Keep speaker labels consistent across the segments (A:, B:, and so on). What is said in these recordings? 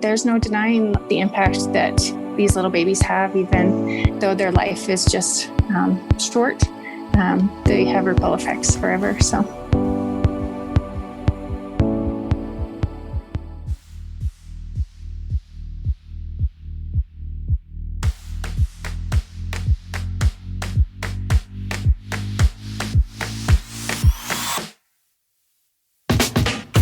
A: there's no denying the impact that these little babies have, even though their life is just short. They have ripple effects forever. So.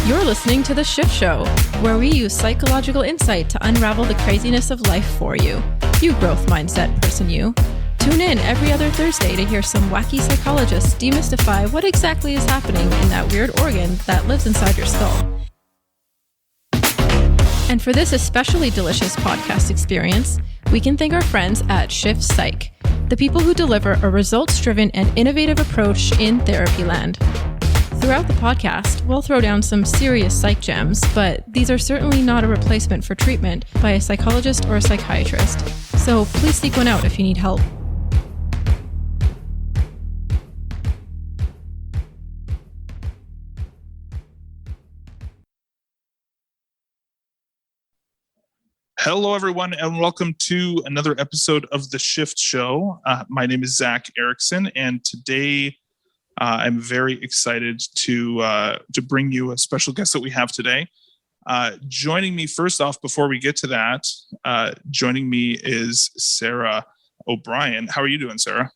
B: You're listening to The Shift Show, where we use psychological insight to unravel the craziness of life for you. You growth mindset person, you. Tune in every other Thursday to hear some wacky psychologists demystify what exactly is happening in that weird organ that lives inside your skull. And for this especially delicious podcast experience, we can thank our friends at Shift Psych, the people who deliver a results-driven and innovative approach in therapy land. Throughout the podcast, we'll throw down some serious psych gems, but these are certainly not a replacement for treatment by a psychologist or a psychiatrist. So please seek one out if you need help.
C: Hello, everyone, and welcome to another episode of The Shift Show. My name is Zach Erickson, and today I'm very excited to bring you a special guest that we have today. Joining me, first off, before we get to that, joining me is Sarah O'Brien. How are you doing, Sarah?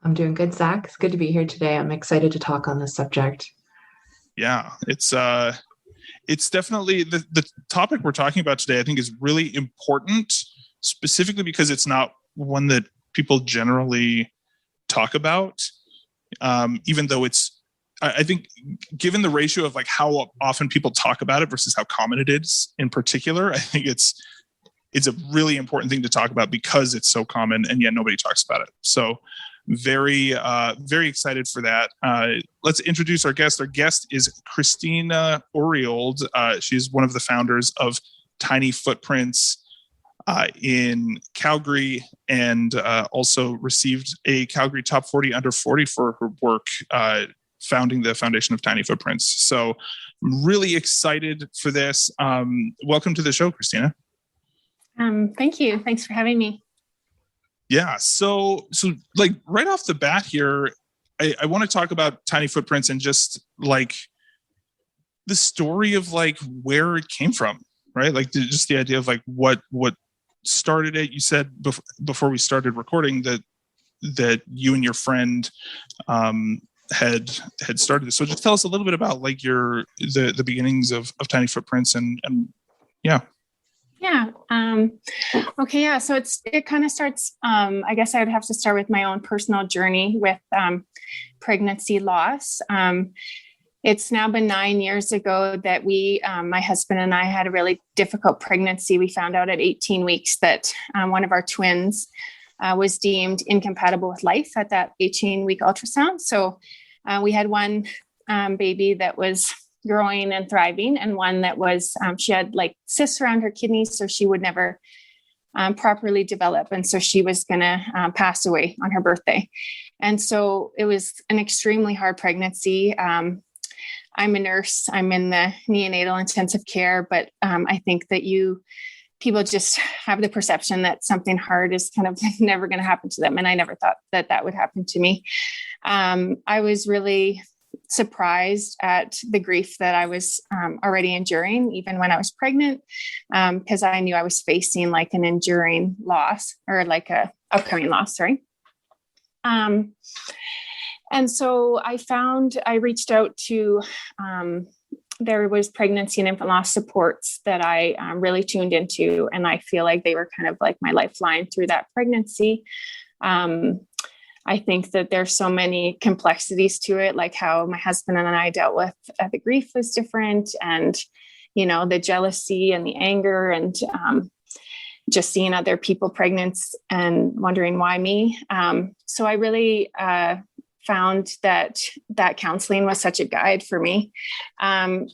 D: I'm doing good, Zach. It's good to be here today. I'm excited to talk on this subject.
C: Yeah, it's definitely the topic we're talking about today. I think is really important, specifically because it's not one that people generally talk about. Even though I think given the ratio of like how often people talk about it versus how common it is in particular, I think it's a really important thing to talk about because it's so common and yet nobody talks about it. So very excited for that. Let's introduce our guest. Our guest is Christina Oriold. She's one of the founders of Tiny Footprints in Calgary, and also received a Calgary Top 40 Under 40 for her work founding the foundation of Tiny Footprints. So I'm really excited for this. Welcome to the show, Christina.
A: Thank you. Thanks for having me.
C: Yeah. So like right off the bat here, I want to talk about Tiny Footprints and just like the story of like where it came from, right? Like just the idea of like what started it. You said before we started recording that you and your friend had started this. So just tell us a little bit about like the beginnings of Tiny Footprints and yeah.
A: Yeah. Okay. Yeah. So it kind of starts, I guess I would have to start with my own personal journey with pregnancy loss. It's now been 9 years ago that my husband and I had a really difficult pregnancy. We found out at 18 weeks that one of our twins was deemed incompatible with life at that 18-week ultrasound. So we had one baby that was growing and thriving, and one that was, she had like cysts around her kidneys, so she would never properly develop. And so she was going to pass away on her birthday. And so it was an extremely hard pregnancy. I'm a nurse. I'm in the neonatal intensive care, but I think that people just have the perception that something hard is kind of never going to happen to them. And I never thought that would happen to me. I was really surprised at the grief that I was already enduring, even when I was pregnant, because I knew I was facing like an enduring loss or like a upcoming loss, sorry. And so I reached out to, there was pregnancy and infant loss supports that I really tuned into. And I feel like they were kind of like my lifeline through that pregnancy. I think that there's so many complexities to it, like how my husband and I dealt with the grief was different, and, you know, the jealousy and the anger, and just seeing other people pregnant and wondering why me. So I really found that counseling was such a guide for me. And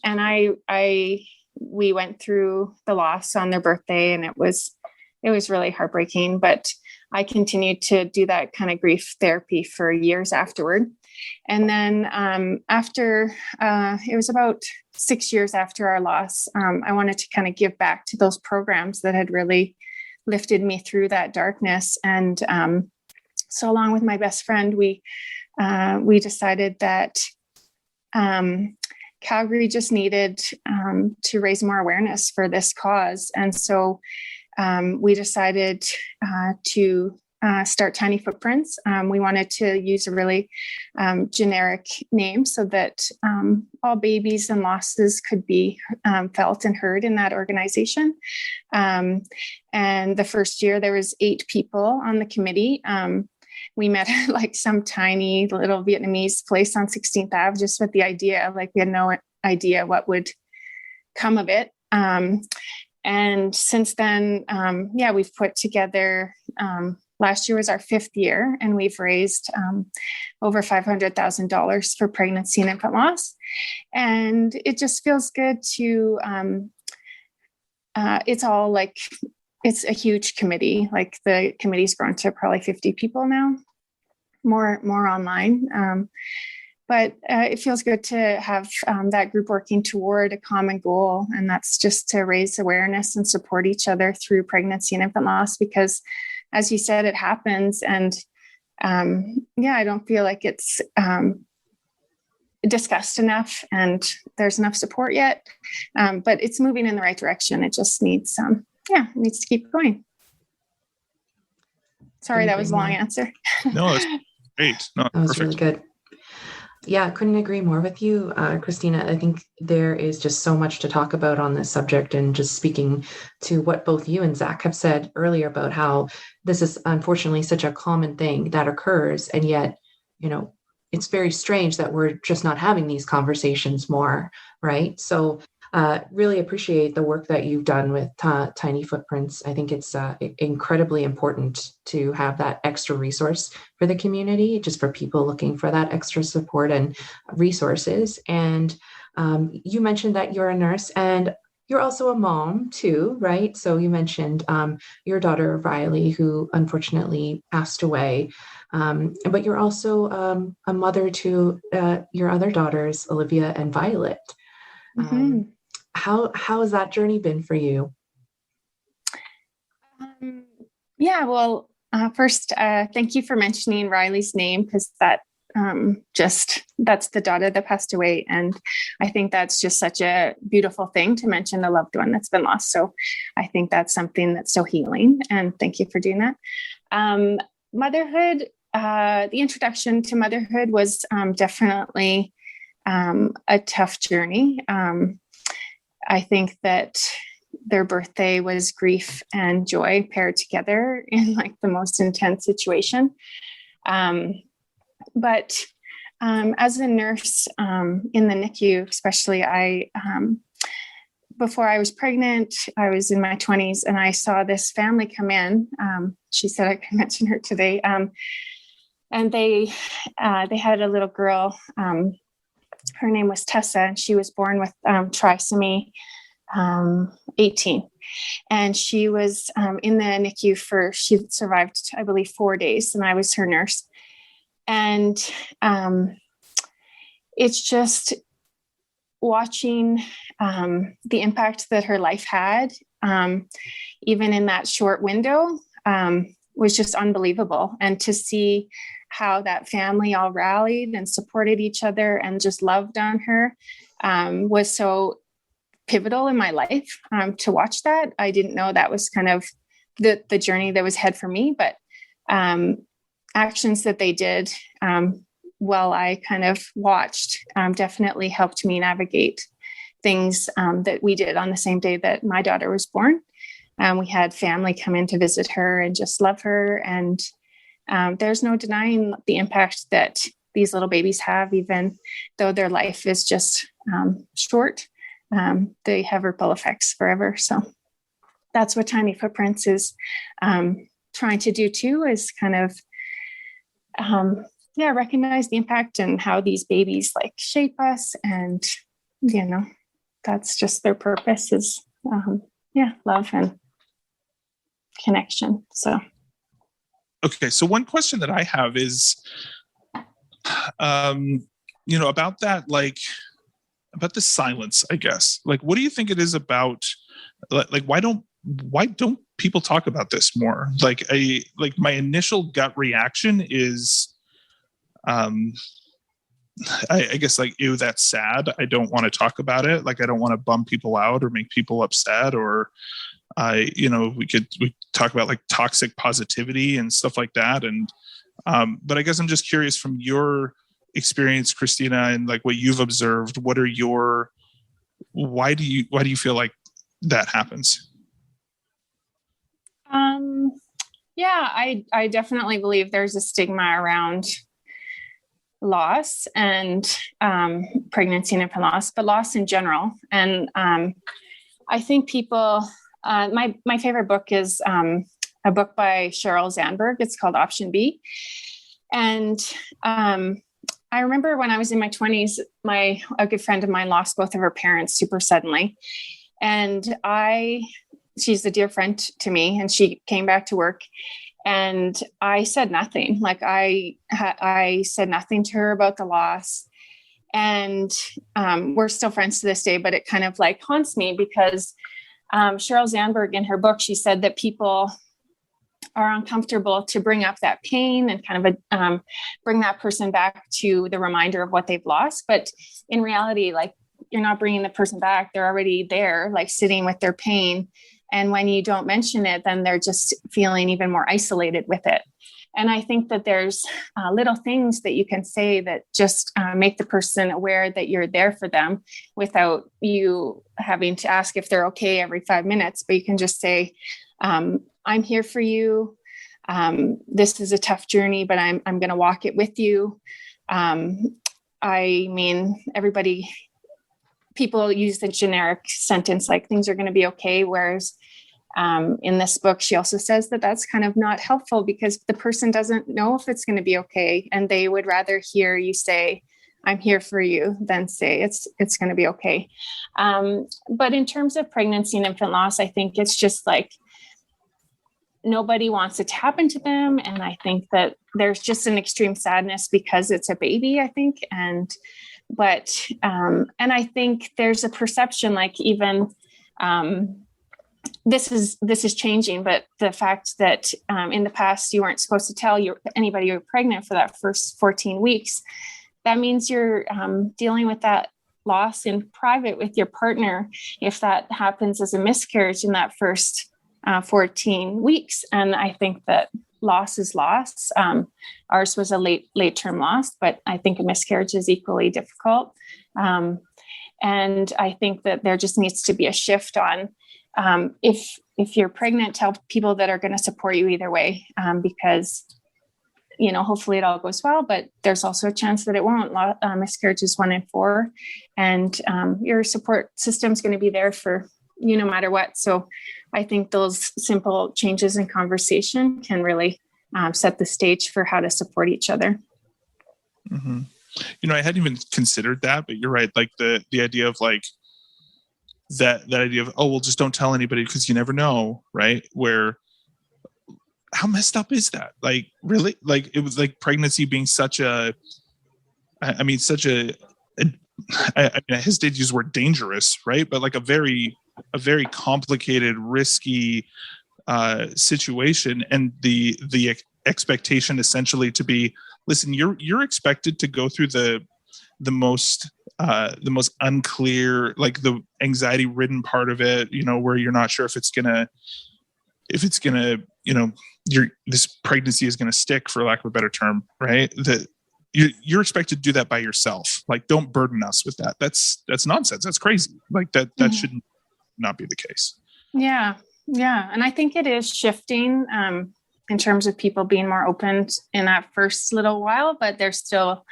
A: we went through the loss on their birthday, and it was really heartbreaking, but I continued to do that kind of grief therapy for years afterward. And then after, it was about 6 years after our loss, I wanted to kind of give back to those programs that had really lifted me through that darkness. And so along with my best friend, we decided that Calgary just needed to raise more awareness for this cause. And so we decided to start Tiny Footprints. We wanted to use a really generic name so that all babies and losses could be felt and heard in that organization. And the first year there was 8 people on the committee. We met at like some tiny little Vietnamese place on 16th Ave, just with the idea, like we had no idea what would come of it. And since then, we've put together, last year was our 5th year, and we've raised over $500,000 for pregnancy and infant loss. And it just feels good to, it's all like, it's a huge committee. Like the committee's grown to probably 50 people now, more online. But it feels good to have that group working toward a common goal. And that's just to raise awareness and support each other through pregnancy and infant loss, because as you said, it happens. And I don't feel like it's discussed enough and there's enough support yet. But it's moving in the right direction. It just needs it needs to keep going. Sorry, that was a long answer.
C: No, that's great. No,
D: that was
C: perfect.
D: Really good. Yeah, couldn't agree more with you, Christina. I think there is just so much to talk about on this subject, and just speaking to what both you and Zach have said earlier about how this is unfortunately such a common thing that occurs. And yet, it's very strange that we're just not having these conversations more, right? So really appreciate the work that you've done with Tiny Footprints. I think it's incredibly important to have that extra resource for the community, just for people looking for that extra support and resources. And you mentioned that you're a nurse and you're also a mom too, right? So you mentioned your daughter, Riley, who unfortunately passed away. But you're also a mother to your other daughters, Olivia and Violet.
A: Mm-hmm.
D: How has that journey been for you?
A: First, thank you for mentioning Riley's name, because that's the daughter that passed away. And I think that's just such a beautiful thing to mention a loved one that's been lost. So I think that's something that's so healing. And thank you for doing that. Motherhood, the introduction to motherhood was definitely a tough journey. I think that their birthday was grief and joy paired together in like the most intense situation. But as a nurse in the NICU, especially, before I was pregnant, I was in my 20s, and I saw this family come in. She said I could mention her today. And they had a little girl. Her name was Tessa, and she was born with trisomy 18. And she was in the NICU she survived, I believe, 4 days, and I was her nurse. And it's just watching the impact that her life had, even in that short window, was just unbelievable. And to see how that family all rallied and supported each other and just loved on her was so pivotal in my life. To watch that, I didn't know that was kind of the journey that was ahead for me, but actions that they did while I kind of watched definitely helped me navigate things that we did on the same day that my daughter was born. We had family come in to visit her and just love her. And there's no denying the impact that these little babies have, even though their life is just short. They have ripple effects forever. So that's what Tiny Footprints is trying to do too, is kind of recognize the impact and how these babies like shape us. And, that's just their purpose is, love and connection. So.
C: Okay. So one question that I have is, about that, like about the silence, I guess. Like, what do you think it is about? Like, why don't people talk about this more? Like, my initial gut reaction is, I guess, like, ew, that's sad. I don't want to talk about it. Like, I don't want to bum people out or make people upset, or we talk about like toxic positivity and stuff like that. And but I guess I'm just curious from your experience, Christina, and like what you've observed, why do you feel like that happens?
A: Yeah, I definitely believe there's a stigma around loss and pregnancy and infant loss, but loss in general. And I think people, my favorite book is a book by Sheryl Sandberg. It's called Option B. And I remember when I was in my 20s, a good friend of mine lost both of her parents super suddenly. And she's a dear friend to me, and she came back to work, and I said nothing. Like I said nothing to her about the loss. And we're still friends to this day, but it kind of like haunts me because Sheryl Sandberg in her book, she said that people are uncomfortable to bring up that pain and kind of bring that person back to the reminder of what they've lost. But in reality, like, you're not bringing the person back. They're already there, like sitting with their pain. And when you don't mention it, then they're just feeling even more isolated with it. And I think that there's little things that you can say that just make the person aware that you're there for them without you having to ask if they're okay every 5 minutes. But you can just say, I'm here for you. This is a tough journey, but I'm going to walk it with you. I mean, people use the generic sentence like things are going to be okay. Whereas in this book, she also says that that's kind of not helpful because the person doesn't know if it's going to be okay. And they would rather hear you say, I'm here for you, than say it's going to be okay. But in terms of pregnancy and infant loss, I think it's just like, nobody wants it to happen to them. And I think that there's just an extreme sadness because it's a baby, I think. And I think there's a perception, like even this is changing, but the fact that in the past you weren't supposed to tell anybody you were pregnant for that first 14 weeks, that means you're dealing with that loss in private with your partner if that happens as a miscarriage in that first 14 weeks. And I think that loss is loss. Ours was a late term loss, but I think a miscarriage is equally difficult. And I think that there just needs to be a shift on if you're pregnant, tell people that are going to support you either way, because hopefully it all goes well, but there's also a chance that it won't. Miscarriage is 1 in 4, and your support system is going to be there for you no matter what. So I think those simple changes in conversation can really set the stage for how to support each other.
C: Mm-hmm. I hadn't even considered that, but you're right. Like the idea of like that idea of, oh, well, just don't tell anybody because you never know. Right. Where, how messed up is that? Like, really? Like, it was like pregnancy being such a, I hesitate to use the word dangerous, right? But like a very complicated, risky situation, and the expectation essentially to be, listen, you're expected to go through the most unclear, like the anxiety ridden part of it, where you're not sure if it's gonna this pregnancy is gonna stick, for lack of a better term, right? That you're expected to do that by yourself. Like, don't burden us with that. That's nonsense. That's crazy. Like that should not be the case.
A: Yeah. And I think it is shifting in terms of people being more open in that first little while, but there's still,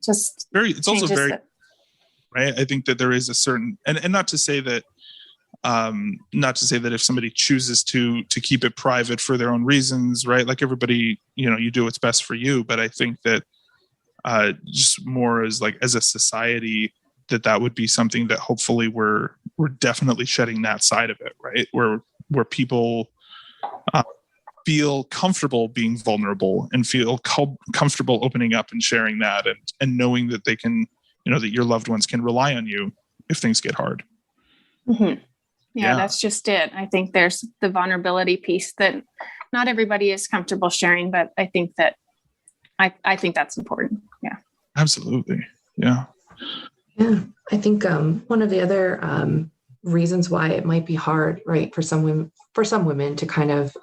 A: just
C: it's also very, right. I think that there is a certain, and not to say that if somebody chooses to keep it private for their own reasons, right? Like everybody, you do what's best for you. But I think that just more as a society, that would be something that hopefully we're definitely shedding that side of it, right? Where people feel comfortable being vulnerable and feel comfortable opening up and sharing that, and knowing that they can, that your loved ones can rely on you if things get hard.
A: Mm-hmm. Yeah, that's just it. I think there's the vulnerability piece that not everybody is comfortable sharing, but I think that I think that's important. Yeah.
C: Absolutely. Yeah.
D: Yeah. I think one of the other reasons why it might be hard, right, for some women to kind of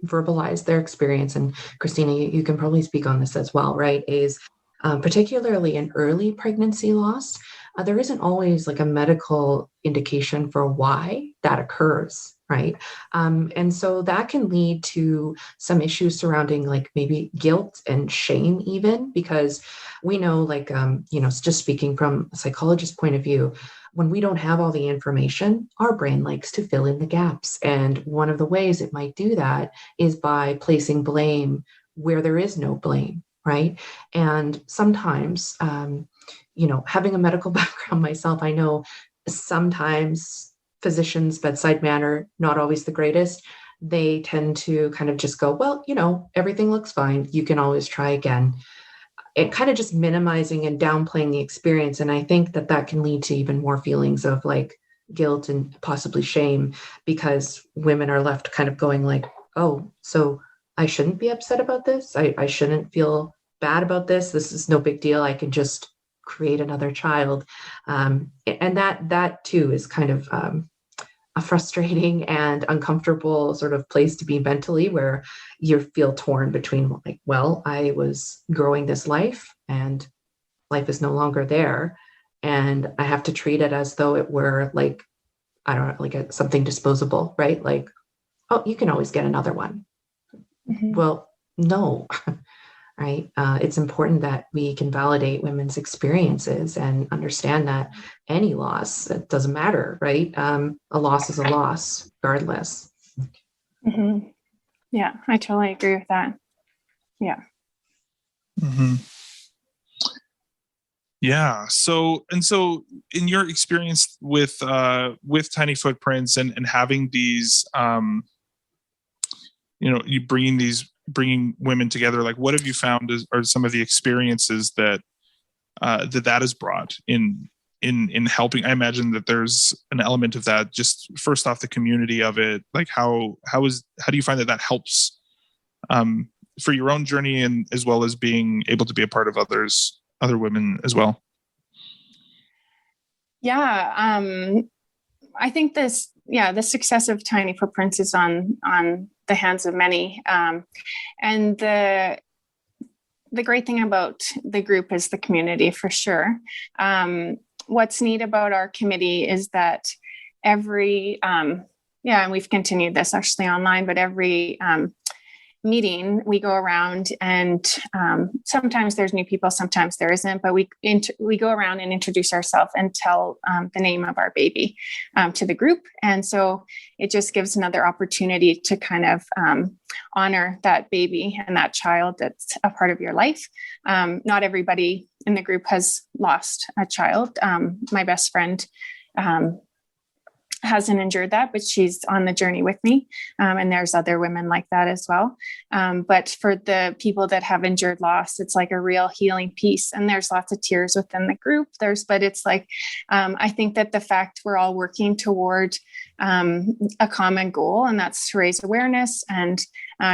D: verbalize their experience, and Christina, you can probably speak on this as well, right, is particularly in early pregnancy loss, there isn't always like a medical indication for why that occurs, right? And so that can lead to some issues surrounding like maybe guilt and shame, even because we know, like, just speaking from a psychologist's point of view, when we don't have all the information, our brain likes to fill in the gaps. And one of the ways it might do that is by placing blame where there is no blame, right? And sometimes, having a medical background myself, I know sometimes physicians' bedside manner, not always the greatest. They tend to kind of just go, well, everything looks fine. You can always try again. It kind of just minimizing and downplaying the experience. And I think that can lead to even more feelings of like guilt and possibly shame, because women are left kind of going like, oh, so I shouldn't be upset about this. I shouldn't feel bad about this. This is no big deal. I can just create another child. And that too is kind of a frustrating and uncomfortable sort of place to be mentally, where you feel torn between like, well, I was growing this life and life is no longer there. And I have to treat it as though it were like, I don't know, like something disposable, right? Like, oh, you can always get another one. Mm-hmm. Well, no, right? It's important that we can validate women's experiences and understand that any loss, it doesn't matter, right? A loss is a loss, regardless.
A: Mm-hmm. Yeah, I totally agree with that. Yeah.
C: Mm-hmm. Yeah. So in your experience with Tiny Footprints and having these, you bringing women together, like what have you found are some of the experiences that has brought in helping? I imagine that there's an element of that, just first off the community of it, like how do you find that helps for your own journey, and as well as being able to be a part of other women as well?
A: Yeah. I think the success of Tiny Footprints is on the hands of many. And the great thing about the group is the community, for sure. What's neat about our committee is that every, and we've continued this actually online, but every meeting we go around and sometimes there's new people, sometimes there isn't, but we go around and introduce ourselves and tell the name of our baby to the group. And so it just gives another opportunity to kind of honor that baby and that child that's a part of your life. Not everybody in the group has lost a child. My best friend hasn't endured that, but she's on the journey with me. And there's other women like that as well. But for the people that have endured loss, it's like a real healing piece. And there's lots of tears within the group. But it's like, I think that the fact we're all working toward a common goal, and that's to raise awareness and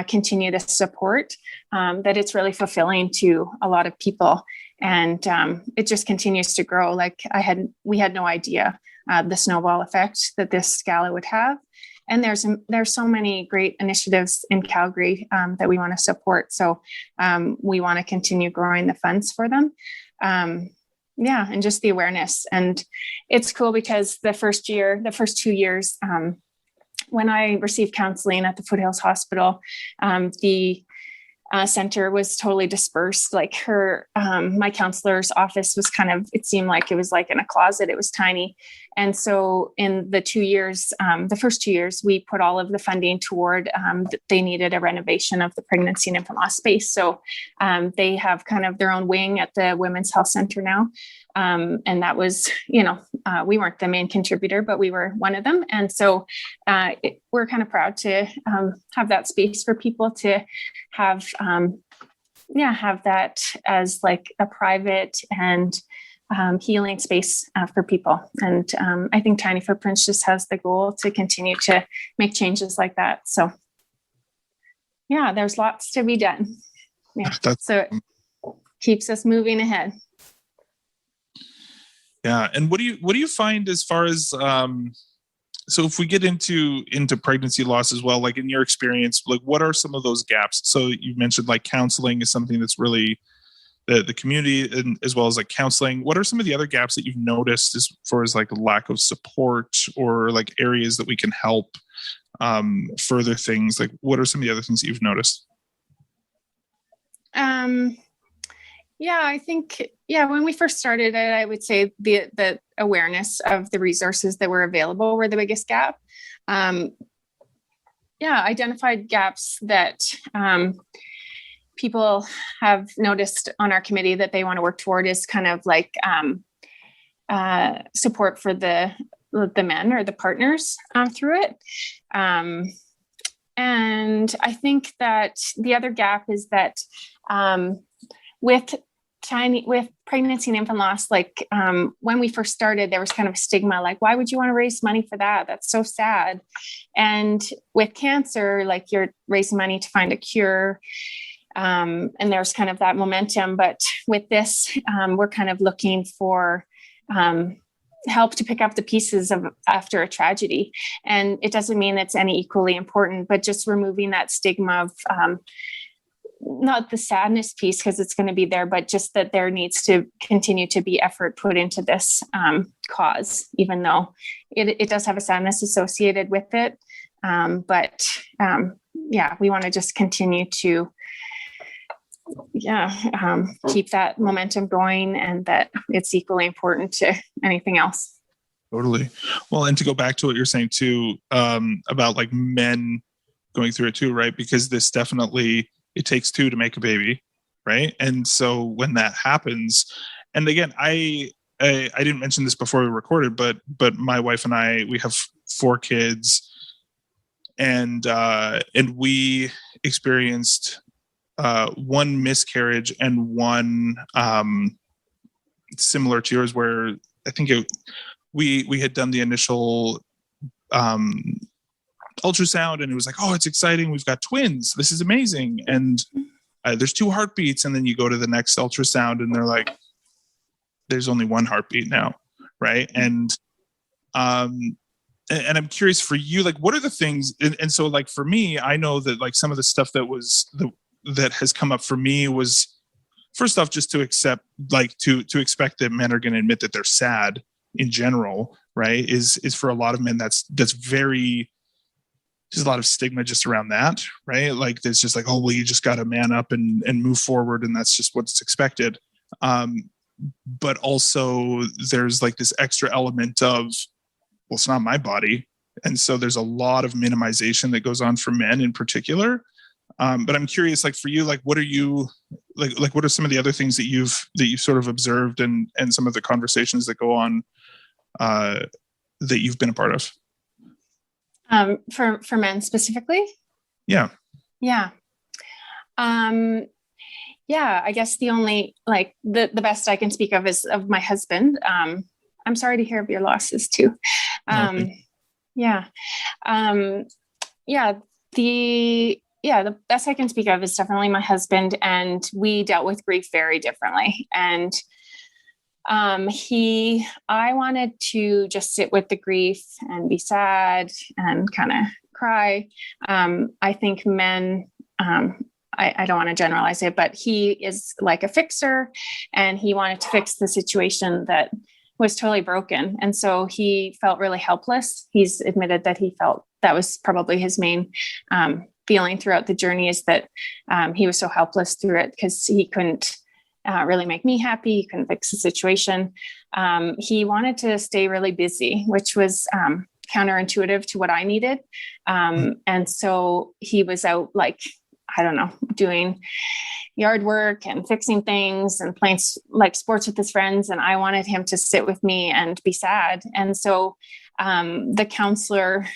A: continue to support, that it's really fulfilling to a lot of people. And it just continues to grow. Like we had no idea the snowball effect that this gala would have. And there's so many great initiatives in Calgary that we want to support. So we want to continue growing the funds for them. And just the awareness. And it's cool because the first 2 years, when I received counseling at the Foothills Hospital, the center was totally dispersed. Like my counselor's office was it seemed like it was like in a closet. It was tiny. And so in the 2 years, the first 2 years, we put all of the funding toward, they needed a renovation of the pregnancy and infant loss space. So they have kind of their own wing at the Women's Health Center now. And that was, we weren't the main contributor, but we were one of them. And so we're kind of proud to have that space for people to have, have that as like a private and healing space for people. And I think Tiny Footprints just has the goal to continue to make changes like that. So yeah, there's lots to be done. Yeah. So it keeps us moving ahead.
C: Yeah. And what do you find as far as, so if we get into pregnancy loss as well, like in your experience, like what are some of those gaps? So you mentioned like counseling is something that's really the community, and as well as like counseling. What are some of the other gaps that you've noticed as far as like lack of support or like areas that we can help further things? Like what are some of the other things that you've noticed?
A: I think, when we first started it, I would say the awareness of the resources that were available were the biggest gap. Identified gaps that people have noticed on our committee that they want to work toward is kind of like support for the men or the partners through it. And I think that the other gap is that with pregnancy and infant loss, like when we first started, there was kind of a stigma, like, why would you want to raise money for that? That's so sad. And with cancer, like you're raising money to find a cure. And there's kind of that momentum. But with this, we're kind of looking for help to pick up the pieces of after a tragedy. And it doesn't mean it's any equally important, but just removing that stigma of not the sadness piece, because it's going to be there, but just that there needs to continue to be effort put into this cause, even though it does have a sadness associated with it. We want to just continue to keep that momentum going, and that it's equally important to anything else.
C: Totally. Well, and to go back to what you're saying too, about like men going through it too, right? Because this definitely, it takes two to make a baby, right? And so when that happens, and again, I didn't mention this before we recorded, but my wife and I, we have 4 kids, and we experienced one miscarriage and one similar to yours, where I think we had done the initial ultrasound, and it was like, oh, it's exciting, we've got twins, this is amazing, and there's 2 heartbeats, and then you go to the next ultrasound and they're like, there's only 1 heartbeat now, right? And I'm curious for you, like what are the things, and so like for me, I know that like some of the stuff that has come up for me was, first off, just to accept, like to expect that men are going to admit that they're sad in general, right? Is for a lot of men, that's very, there's a lot of stigma just around that, right? Like there's just like, oh, well, you just got to man up and move forward, and that's just what's expected. But also there's like this extra element of, well, it's not my body. And so there's a lot of minimization that goes on for men in particular. But I'm curious, like for you, like what are you like what are some of the other things that you've sort of observed, and some of the conversations that go on that you've been a part of?
A: For men specifically?
C: Yeah.
A: I guess the only, like the best I can speak of is of my husband. I'm sorry to hear of your losses too. The best I can speak of is definitely my husband, and we dealt with grief very differently. And I wanted to just sit with the grief and be sad and kind of cry. I think men, I don't want to generalize it, but he is like a fixer, and he wanted to fix the situation that was totally broken. And so he felt really helpless. He's admitted that he felt that was probably his main feeling throughout the journey, is that he was so helpless through it because he couldn't really make me happy. He couldn't fix the situation. He wanted to stay really busy, which was counterintuitive to what I needed. And so he was out, like, I don't know, doing yard work and fixing things and playing like sports with his friends. And I wanted him to sit with me and be sad. And so the counselor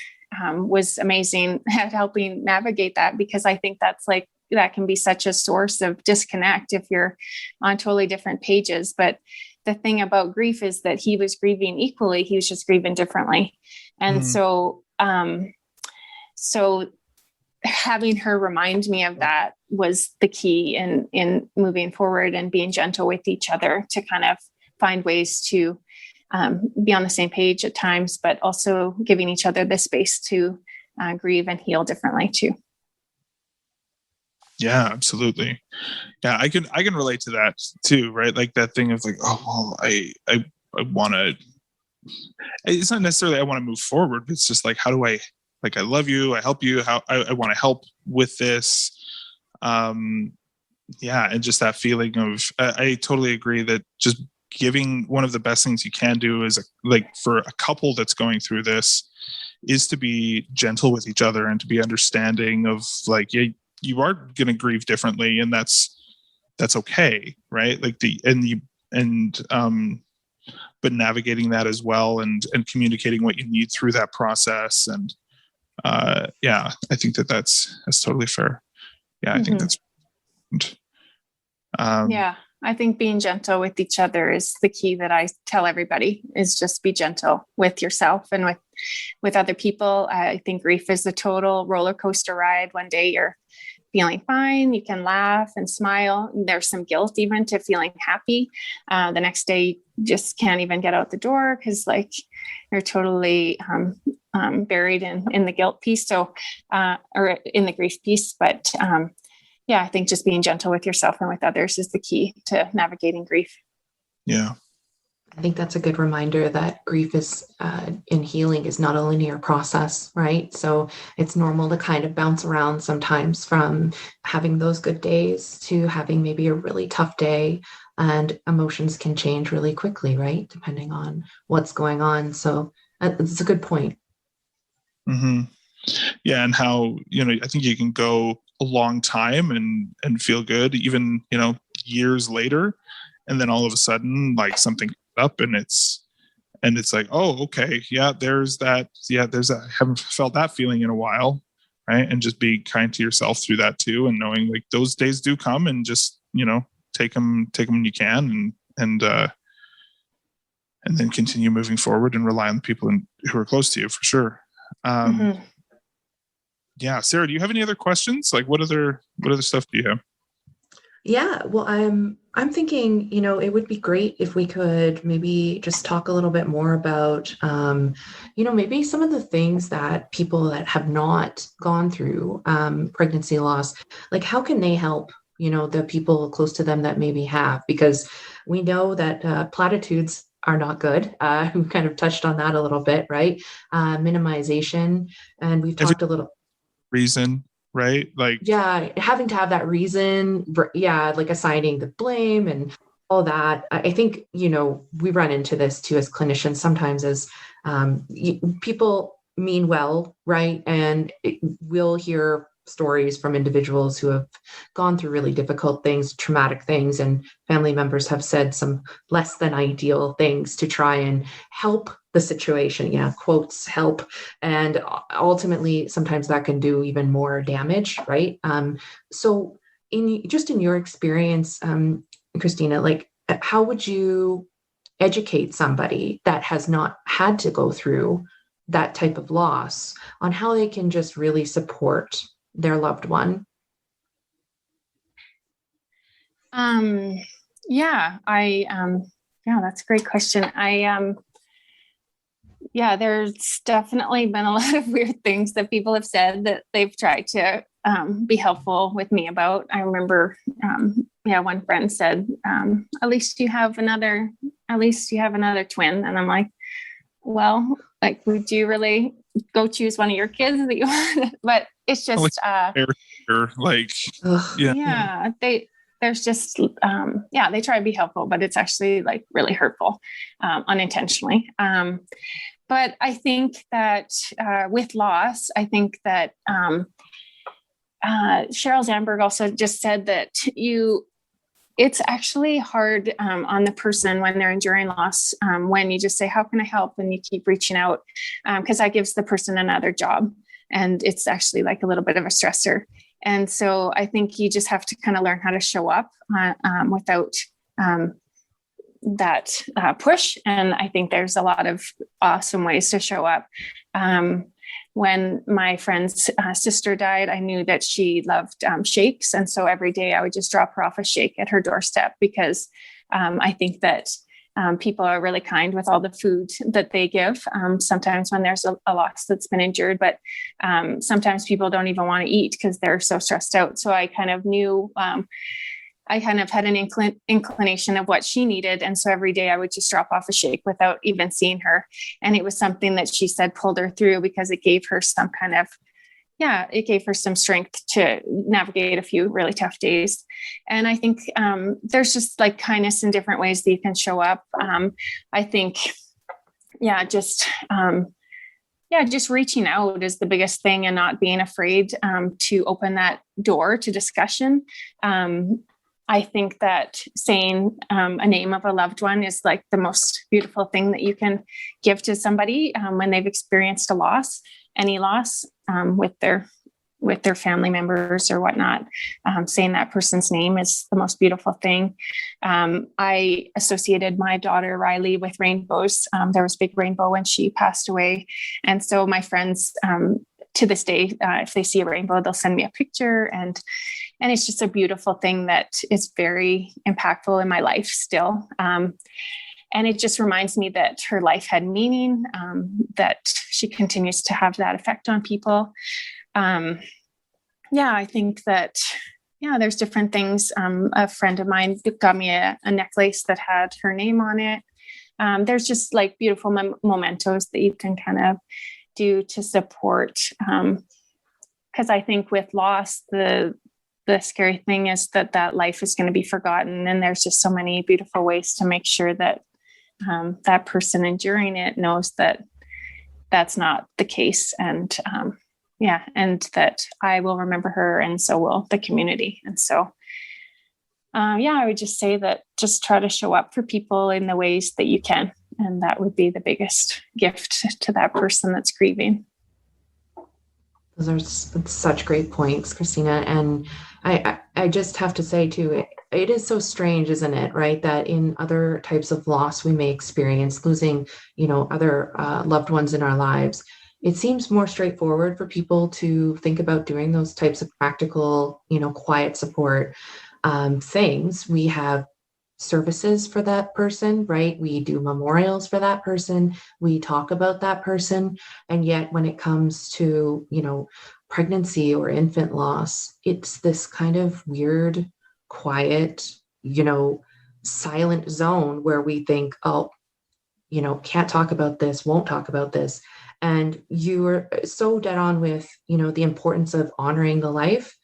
A: was amazing at helping navigate that, because I think that's like, that can be such a source of disconnect if you're on totally different pages. But the thing about grief is that he was grieving equally. He was just grieving differently. And so having her remind me of that was the key in moving forward and being gentle with each other to kind of find ways to be on the same page at times, but also giving each other the space to grieve and heal differently too.
C: Yeah, absolutely. Yeah, I can relate to that too, right? Like that thing of like, oh, well, I want to, it's not necessarily I want to move forward, but it's just like, how do I, like, I love you, I help you, how I want to help with this. Yeah, and just that feeling of, I totally agree that just giving, one of the best things you can do is like for a couple that's going through this is to be gentle with each other and to be understanding of like, yeah, you are going to grieve differently, and that's okay, right? Like but navigating that as well, and communicating what you need through that process. And yeah, I think that's totally fair. Yeah, I think that's
A: yeah, I think being gentle with each other is the key that I tell everybody, is just be gentle with yourself and with other people. I think grief is a total roller coaster ride. One day you're feeling fine, you can laugh and smile. There's some guilt even to feeling happy. The next day you just can't even get out the door because like you're totally buried in the guilt piece. So, or in the grief piece. But yeah, I think just being gentle with yourself and with others is the key to navigating grief.
C: Yeah.
D: I think that's a good reminder that grief is in healing is not a linear process, right? So it's normal to kind of bounce around sometimes from having those good days to having maybe a really tough day, and emotions can change really quickly, right? Depending on what's going on. So it's a good point.
C: Mm-hmm. Yeah. And how, I think you can go a long time and feel good, even, years later. And then all of a sudden, like something up and it's like, oh, okay. Yeah. There's that. Yeah. I haven't felt that feeling in a while. Right. And just be kind to yourself through that too. And knowing like those days do come, and just, take them when you can, and then continue moving forward and rely on the people who are close to you for sure. Yeah. Sarah, do you have any other questions? Like what other stuff do you have?
D: Yeah, well, I'm thinking, it would be great if we could maybe just talk a little bit more about, maybe some of the things that people that have not gone through pregnancy loss, like how can they help, the people close to them that maybe have, because we know that platitudes are not good. We kind of touched on that a little bit, right? Minimization, and we've talked a little
C: reason. Right? Like,
D: yeah, having to have that reason, yeah, like assigning the blame and all that. I think, we run into this too as clinicians sometimes, as people mean well, right? And we'll hear stories from individuals who have gone through really difficult things, traumatic things, and family members have said some less than ideal things to try and help the situation. Yeah, quotes help. And ultimately, sometimes that can do even more damage, right? So in your experience, Christina, like how would you educate somebody that has not had to go through that type of loss on how they can just really support their loved one?
A: Yeah, that's a great question. There's definitely been a lot of weird things that people have said that they've tried to be helpful with me about. I remember, one friend said, at least you have another twin. And I'm like, well, like, would you really go choose one of your kids that you want? But it's just,
C: like, yeah.
A: they're there's just, they try to be helpful, but it's actually like really hurtful, unintentionally. But I think that with loss, I think that Sheryl Sandberg also just said that it's actually hard on the person when they're enduring loss, when you just say, how can I help? And you keep reaching out, because that gives the person another job. And it's actually like a little bit of a stressor. And so I think you just have to kind of learn how to show up without that push. And I think there's a lot of awesome ways to show up. When my friend's sister died, I knew that she loved shakes. And so every day I would just drop her off a shake at her doorstep, because I think that people are really kind with all the food that they give. Sometimes when there's a loss that's been endured, but sometimes people don't even want to eat because they're so stressed out. So I kind of knew, I kind of had an inclination of what she needed. And so every day I would just drop off a shake without even seeing her. And it was something that she said pulled her through, because it gave her some kind of, it gave her some strength to navigate a few really tough days. And I think there's just like kindness in different ways that you can show up. I think, just reaching out is the biggest thing, and not being afraid to open that door to discussion. I think that saying a name of a loved one is like the most beautiful thing that you can give to somebody when they've experienced a loss, any loss, with their family members or whatnot. Saying that person's name is the most beautiful thing. I associated my daughter Riley with rainbows. There was a big rainbow when she passed away. And so my friends, to this day, if they see a rainbow, they'll send me a picture, and it's just a beautiful thing that is very impactful in my life still. And it just reminds me that her life had meaning, that she continues to have that effect on people. I think that, there's different things. A friend of mine got me a necklace that had her name on it. There's just like beautiful mementos that you can kind of do to support. Because I think with loss, the scary thing is that life is going to be forgotten. And there's just so many beautiful ways to make sure that that person enduring it knows that that's not the case. And and that I will remember her, and so will the community. And so, I would just say that just try to show up for people in the ways that you can. And that would be the biggest gift to that person that's grieving.
D: Those are such great points, Christina. And I just have to say too, it is so strange, isn't it? Right. That in other types of loss we may experience, losing, other loved ones in our lives, it seems more straightforward for people to think about doing those types of practical, quiet support things. We have services for that person, right? We do memorials for that person. We talk about that person. And yet when it comes to, pregnancy or infant loss, it's this kind of weird, quiet, silent zone where we think, can't talk about this, won't talk about this. And you are so dead on with, the importance of honoring the life.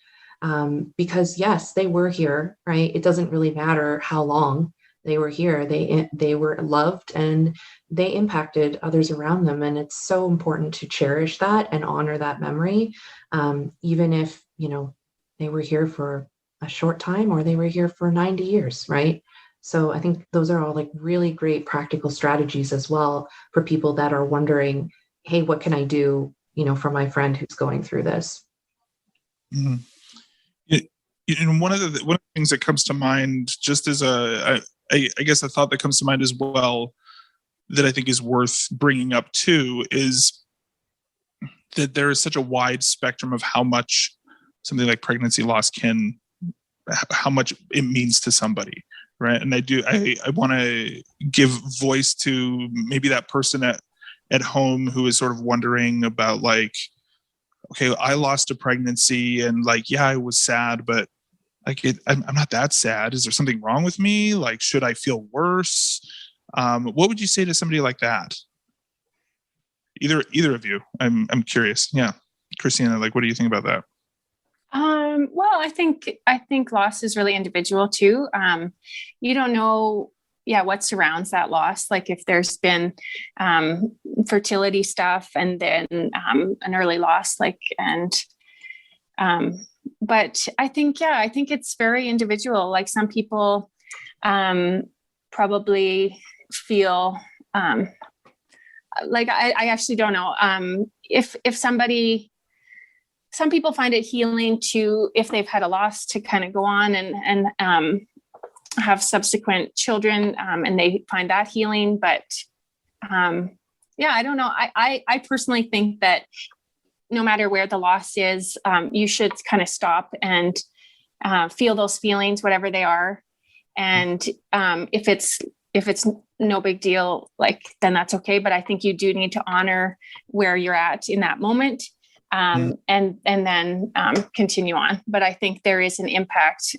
D: Because yes, they were here, right? It doesn't really matter how long they were here. They were loved and they impacted others around them. And it's so important to cherish that and honor that memory. Even if, they were here for a short time or they were here for 90 years, right? So I think those are all like really great practical strategies as well for people that are wondering, hey, what can I do, for my friend who's going through this?
C: Mm-hmm. One of the things that comes to mind, just as I guess a thought that comes to mind as well, that I think is worth bringing up too, is that there is such a wide spectrum of how much something like pregnancy loss how much it means to somebody, right? And I want to give voice to maybe that person at home who is sort of wondering about like, okay, I lost a pregnancy and like, I was sad, but like I'm not that sad. Is there something wrong with me? Like, should I feel worse? What would you say to somebody like that? Either of you. I'm curious. Yeah. Christina, like, what do you think about that?
A: Well, I think loss is really individual too. You don't know, what surrounds that loss. Like if there's been fertility stuff and then an early loss, but I think it's very individual. Like some people probably feel like I actually don't know if some people find it healing to, if they've had a loss, to kind of go on and have subsequent children, and they find that healing. But I don't know. I personally think that no matter where the loss is, you should kind of stop and feel those feelings, whatever they are. And if it's no big deal, then that's okay. But I think you do need to honor where you're at in that moment. And then continue on. But I think there is an impact,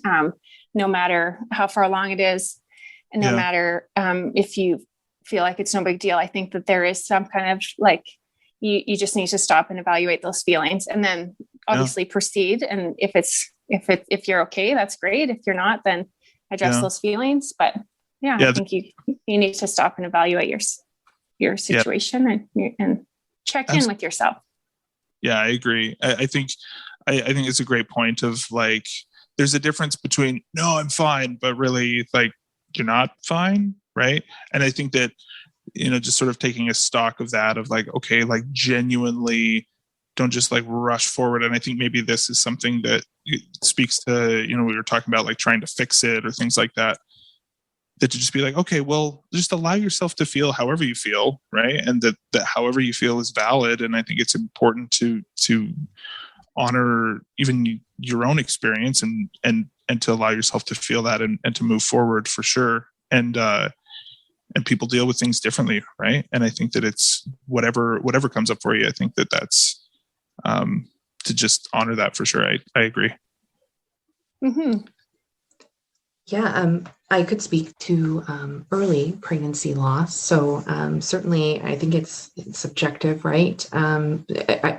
A: no matter how far along it is, and no matter if you feel like it's no big deal. I think that there is some kind of you just need to stop and evaluate those feelings, and then obviously proceed. And if you're okay, that's great. If you're not, then address those feelings. But I think you need to stop and evaluate your situation and check in with yourself.
C: Yeah, I agree. I think it's a great point of there's a difference between, no, I'm fine, but really you're not fine. Right. And I think that, just sort of taking a stock of that of okay, genuinely don't just rush forward. And I think maybe this is something that speaks to, we were talking about trying to fix it or things like that. That to just be okay, well, just allow yourself to feel however you feel, right? And that however you feel is valid. And I think it's important to honor even your own experience and to allow yourself to feel that and to move forward for sure. And people deal with things differently, right? And I think that it's whatever comes up for you. I think that's to just honor that for sure. I agree.
A: Mm-hmm.
D: Yeah, I could speak to early pregnancy loss. So certainly, I think it's subjective, right?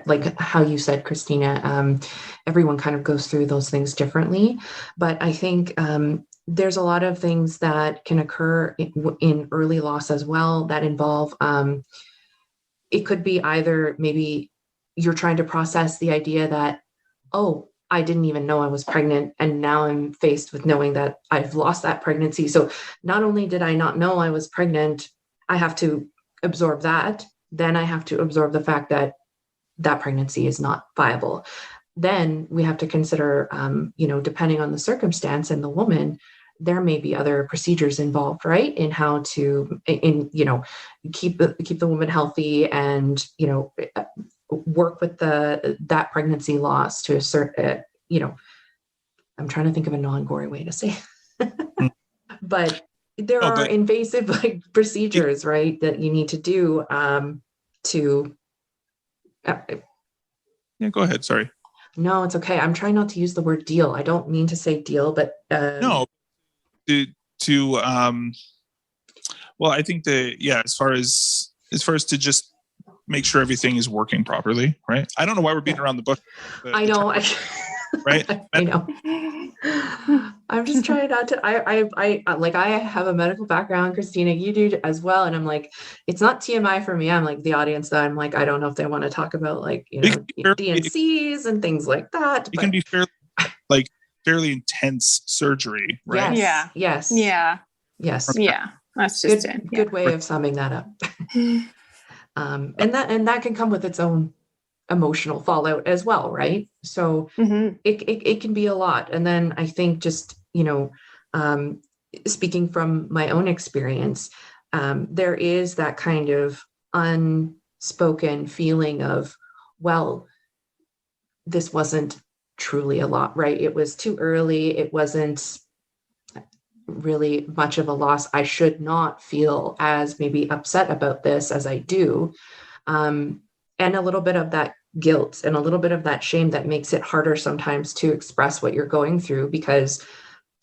D: Like how you said, Christina, everyone kind of goes through those things differently. But I think there's a lot of things that can occur in early loss as well that involve, it could be either maybe you're trying to process the idea that, oh, I didn't even know I was pregnant. And now I'm faced with knowing that I've lost that pregnancy. So not only did I not know I was pregnant, I have to absorb that. Then I have to absorb the fact that that pregnancy is not viable. Then we have to consider, depending on the circumstance and the woman, there may be other procedures involved, right? In how to, keep the woman healthy and, work with that pregnancy loss to assert, I'm trying to think of a non-gory way to say it. But there are invasive procedures, right, that you need to do to.
C: Yeah, go ahead. Sorry.
D: No, it's okay. I'm trying not to use the word deal. I don't mean to say deal, but
C: no. Well, I think as far as to just make sure everything is working properly, right? I don't know why we're beating around the bush.
D: I know.
C: Right?
D: I know. I'm just trying not to. I have a medical background, Christina. You do as well, and I'm it's not TMI for me. I'm the audience that I'm I don't know if they want to talk about DNCs and things like that.
C: It can be fairly intense surgery, right?
D: Yes. Yes.
A: Yeah.
D: Yes.
A: Yeah. That's just
D: good way of summing that up. And that can come with its own emotional fallout as well, right? So it can be a lot. And then I think just speaking from my own experience, there is that kind of unspoken feeling of, well, this wasn't truly a lot, right? It was too early. It wasn't really much of a loss. I should not feel as maybe upset about this as I do. And a little bit of that guilt and a little bit of that shame that makes it harder sometimes to express what you're going through, because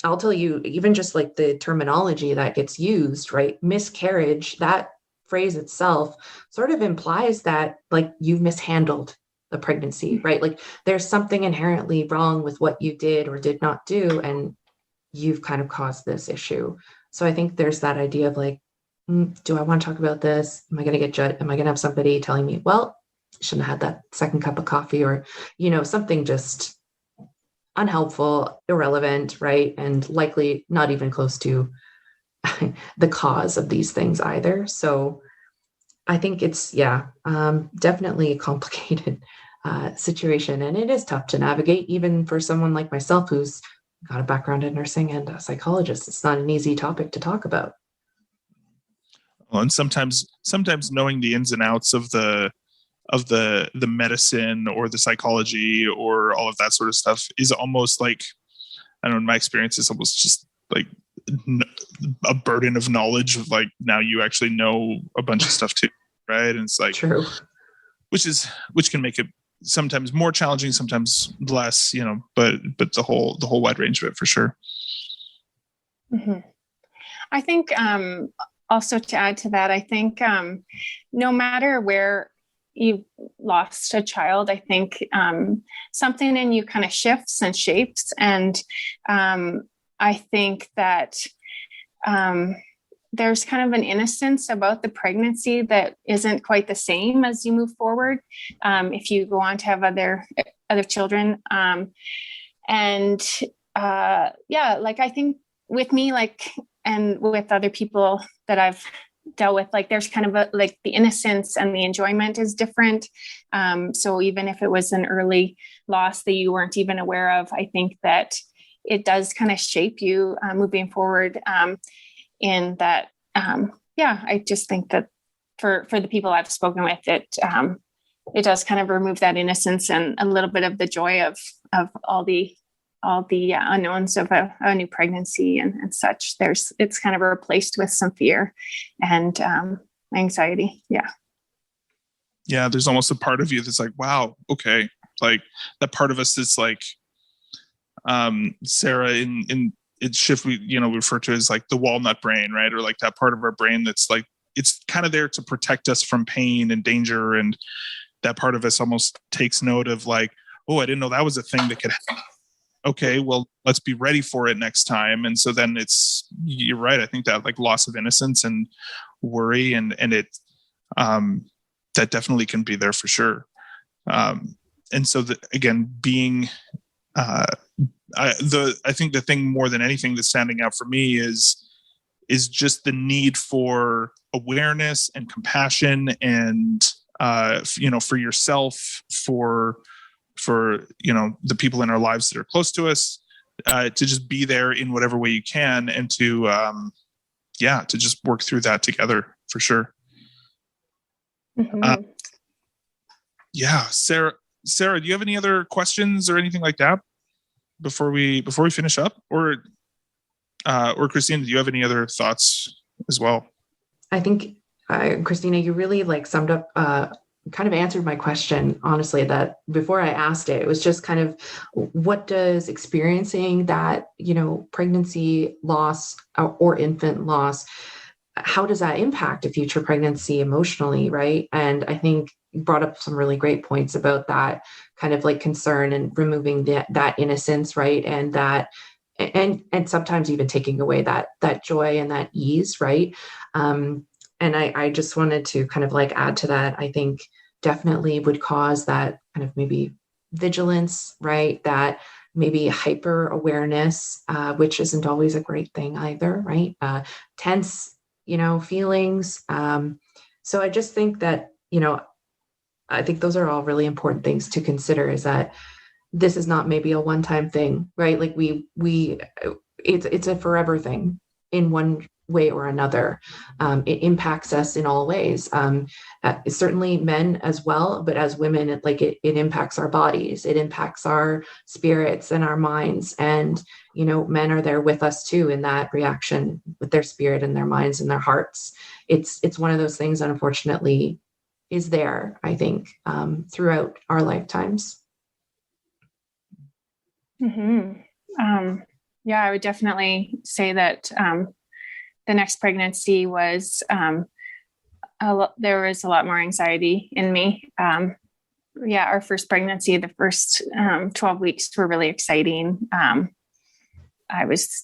D: I'll tell you, even just the terminology that gets used, right? Miscarriage, that phrase itself sort of implies that you've mishandled the pregnancy, right? Like there's something inherently wrong with what you did or did not do, and you've kind of caused this issue. So I think there's that idea of like, do I want to talk about this? Am I going to get judged? Am I going to have somebody telling me, well, shouldn't have had that second cup of coffee, or, something just unhelpful, irrelevant, right? And likely not even close to the cause of these things either. So I think it's, definitely a complicated situation. And it is tough to navigate, even for someone like myself, who's got a background in nursing and a psychologist. It's not an easy topic to talk about.
C: Well, and sometimes knowing the ins and outs of the medicine or the psychology or all of that sort of stuff is almost like, I don't know, in my experience, it's almost just like a burden of knowledge of like, now you actually know a bunch of stuff too, right? And it's like,
D: true,
C: which can make it sometimes more challenging, sometimes less, but the whole wide range of it for sure.
A: Mm-hmm. I think also to add to that, I think no matter where you lost a child, I think something in you kind of shifts and shapes. And I think that there's kind of an innocence about the pregnancy that isn't quite the same as you move forward. If you go on to have other children. Like I think with me, like, and with other people that I've dealt with, like there's kind of like the innocence and the enjoyment is different. So even if it was an early loss that you weren't even aware of, I think that it does kind of shape you moving forward. In that, I just think that for the people I've spoken with, it does kind of remove that innocence and a little bit of the joy of all the unknowns of a new pregnancy and such. It's kind of replaced with some fear and anxiety. Yeah.
C: There's almost a part of you that's like, wow, okay. Like that part of us that's like, Sarah in shift, we refer to as like the walnut brain, right? Or like that part of our brain that's like, it's kind of there to protect us from pain and danger. And that part of us almost takes note of like, oh, I didn't know that was a thing that could happen. Okay, well, let's be ready for it next time. And so then you're right. I think that like loss of innocence and worry and it, that definitely can be there for sure. And so again, being, I think the thing more than anything that's standing out for me is just the need for awareness and compassion and, for yourself, for the people in our lives that are close to us, to just be there in whatever way you can and to just work through that together for sure.
A: Mm-hmm.
C: Sarah, do you have any other questions or anything like that before we finish up, or Christina, do you have any other thoughts as well?
D: I think Christina, you really like summed up, kind of answered my question, honestly, that before I asked it was just kind of what does experiencing that, pregnancy loss or infant loss, how does that impact a future pregnancy emotionally, right? And I think you brought up some really great points about that kind of like concern and removing that innocence, right? And that, and sometimes even taking away that joy and that ease, right? And I just wanted to kind of like add to that. I think definitely would cause that kind of maybe vigilance, right? That maybe hyper awareness, which isn't always a great thing either, right? Tense, feelings. So I just think that, I think those are all really important things to consider, is that this is not maybe a one-time thing, right? Like it's a forever thing in one way or another. It impacts us in all ways. Certainly men as well, but as women, it impacts our bodies. It impacts our spirits and our minds. And, men are there with us too in that reaction with their spirit and their minds and their hearts. It's one of those things that unfortunately is there, I think, throughout our lifetimes.
A: Mm-hmm. I would definitely say that the next pregnancy was, there was a lot more anxiety in me. our first pregnancy, the first 12 weeks were really exciting. I was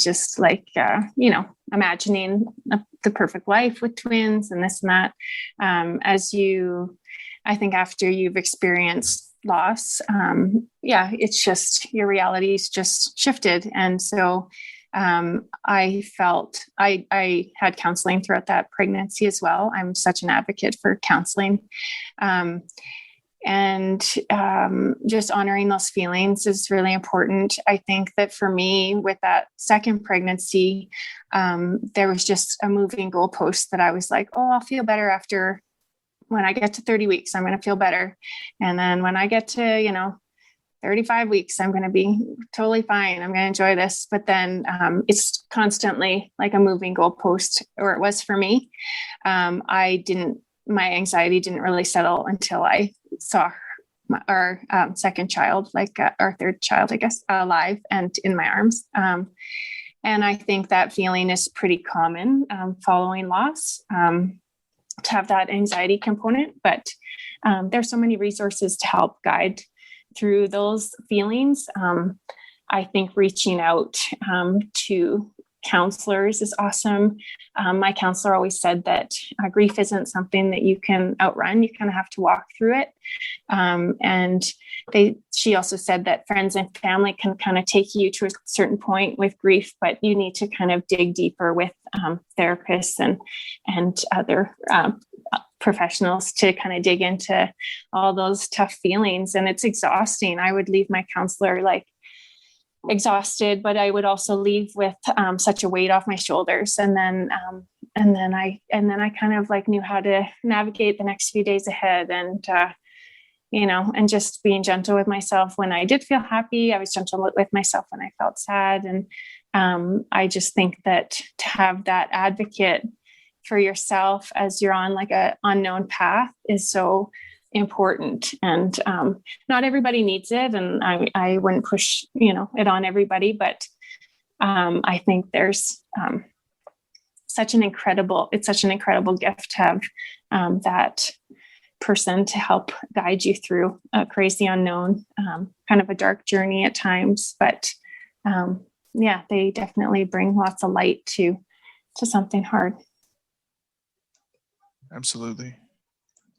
A: just like, imagining the perfect life with twins and this and that. I think after you've experienced loss, it's just, your reality's just shifted. And so I felt I had counseling throughout that pregnancy as well. I'm such an advocate for counseling. And just honoring those feelings is really important. I think that for me, with that second pregnancy, there was just a moving goalpost that I was like, oh, I'll feel better after, when I get to 30 weeks, I'm going to feel better. And then when I get to, 35 weeks, I'm going to be totally fine. I'm going to enjoy this. But then it's constantly like a moving goalpost, or it was for me. My anxiety didn't really settle until I saw our second child, our third child, I guess, alive and in my arms. And I think that feeling is pretty common following loss, to have that anxiety component. But there's so many resources to help guide through those feelings. I think reaching out to counselors is awesome. My counselor always said that grief isn't something that you can outrun. You kind of have to walk through it. And she also said that friends and family can kind of take you to a certain point with grief, but you need to kind of dig deeper with therapists and other professionals to kind of dig into all those tough feelings. And it's exhausting. I would leave my counselor exhausted, but I would also leave with such a weight off my shoulders. And then I kind of knew how to navigate the next few days ahead, and and just being gentle with myself. When I did feel happy, I was gentle with myself when I felt sad. And I just think that to have that advocate for yourself as you're on a unknown path is so important. And not everybody needs it, and I wouldn't push it on everybody, but I think there's such an incredible gift to have that person to help guide you through a crazy unknown, kind of a dark journey at times, but they definitely bring lots of light to something hard.
C: Absolutely.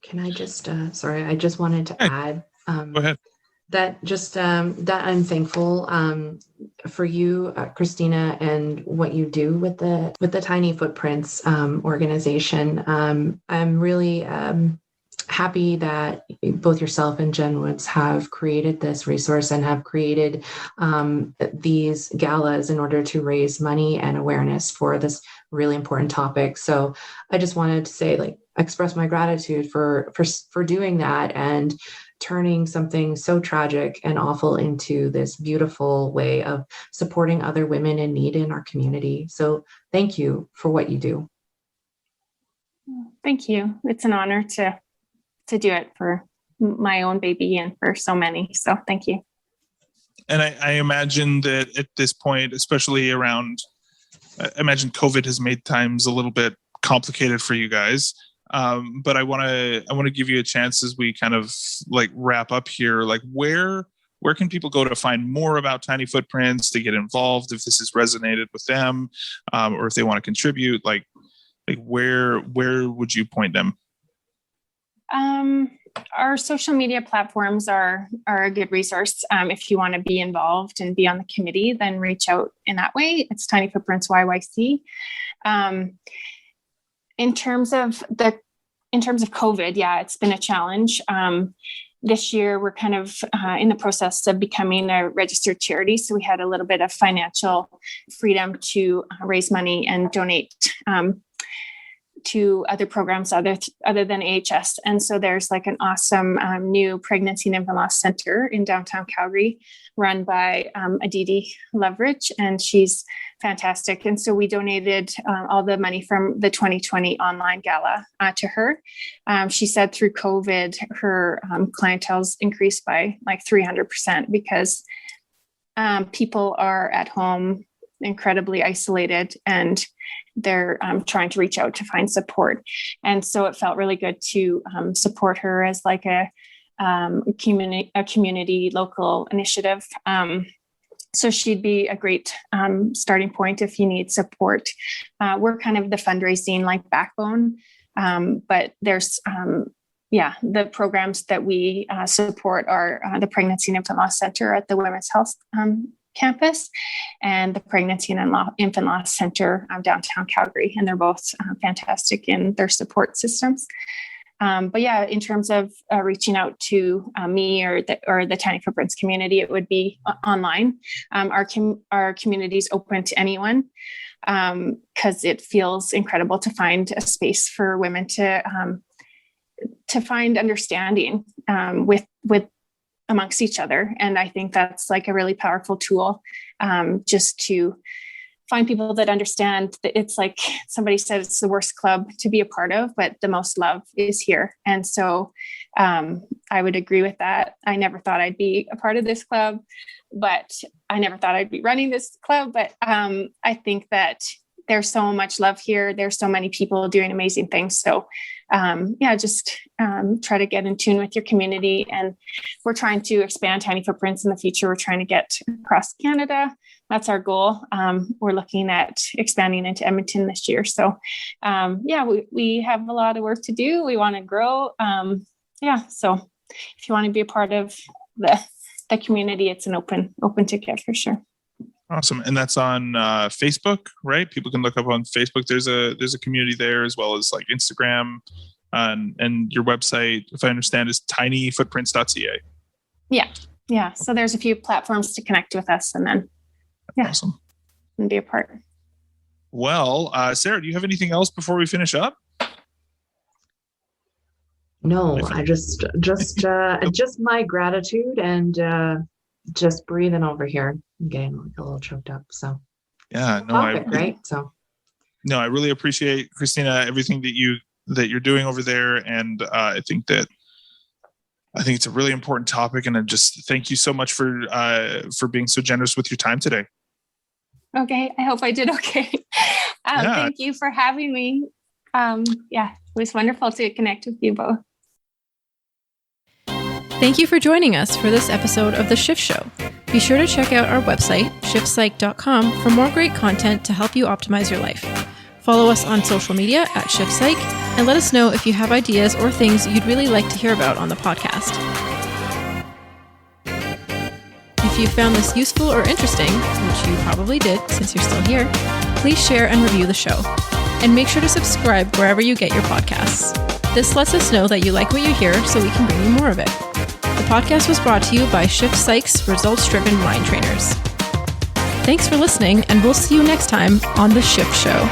D: Can I just, I just wanted to add,
C: go ahead.
D: That I'm thankful for you, Christina, and what you do with the Tiny Footprints organization. I'm really happy that both yourself and Jen Woods have created this resource and have created these galas in order to raise money and awareness for this really important topic. So I just wanted to say, express my gratitude for doing that and turning something so tragic and awful into this beautiful way of supporting other women in need in our community. So thank you for what you do.
A: Thank you. It's an honor to do it for my own baby and for so many. So thank you.
C: And I imagine that at this point, especially I imagine COVID has made times a little bit complicated for you guys. But I want to give you a chance as we kind of wrap up here. Where can people go to find more about Tiny Footprints, to get involved if this has resonated with them, or if they want to contribute? Where would you point them?
A: Our social media platforms are a good resource. If you want to be involved and be on the committee, then reach out in that way. It's Tiny Footprints YYC. In terms of COVID, it's been a challenge. This year, we're kind of in the process of becoming a registered charity. So we had a little bit of financial freedom to raise money and donate to other programs other than AHS. And so there's an awesome new pregnancy and infant loss center in downtown Calgary run by Aditi Loveridge, and she's fantastic. And so we donated all the money from the 2020 online gala to her. She said through COVID, her clientele's increased by 300% because people are at home incredibly isolated, and they're trying to reach out to find support. And so it felt really good to support her as a a community local initiative. So she'd be a great starting point if you need support. We're kind of the fundraising like backbone, but there's the programs that we support are the Pregnancy and Infant Loss Center at the Women's Health campus and the Pregnancy and Infant Loss Center downtown Calgary. And they're both fantastic in their support systems. But yeah, in terms of reaching out to me or the Tiny Footprints community, it would be online. Our community is open to anyone because it feels incredible to find a space for women to find understanding with amongst each other. And I think that's like a really powerful tool, just to find people that understand that it's like somebody said, it's the worst club to be a part of, but the most love is here. And so I would agree with that. I never thought I'd be a part of this club, but I never thought I'd be running this club. But I think that there's so much love here. There's so many people doing amazing things. So just try to get in tune with your community. And we're trying to expand Tiny Footprints in the future. We're trying to get across Canada. That's our goal. We're looking at expanding into Edmonton this year. So we have a lot of work to do. We want to grow. So if you want to be a part of the community, it's an open ticket for sure.
C: Awesome. And that's on Facebook, right? People can look up on Facebook. There's a community there, as well as like Instagram, and your website, if I understand, is tinyfootprints.ca.
A: Yeah. So there's a few platforms to connect with us, and then
C: awesome,
A: and be a part.
C: Well, Sarah, do you have anything else before we finish up?
D: No, I just my gratitude and just breathing over here. I'm getting like a little choked up. So right? So
C: I really appreciate, Christina, everything that you're doing over there, and I think it's a really important topic, and I just thank you so much for being so generous with your time today.
A: Okay, I hope I did okay. Thank you for having me. It was wonderful to connect with you both.
B: Thank you for joining us for this episode of The Shift Show. Be sure to check out our website, shiftpsych.com, for more great content to help you optimize your life. Follow us on social media at ShiftPsych, and let us know if you have ideas or things you'd really like to hear about on the podcast. If you found this useful or interesting, which you probably did since you're still here, please share and review the show. And make sure to subscribe wherever you get your podcasts. This lets us know that you like what you hear, so we can bring you more of it. The podcast was brought to you by Shift Psych's results-driven mind trainers. Thanks for listening, and we'll see you next time on The Shift Show.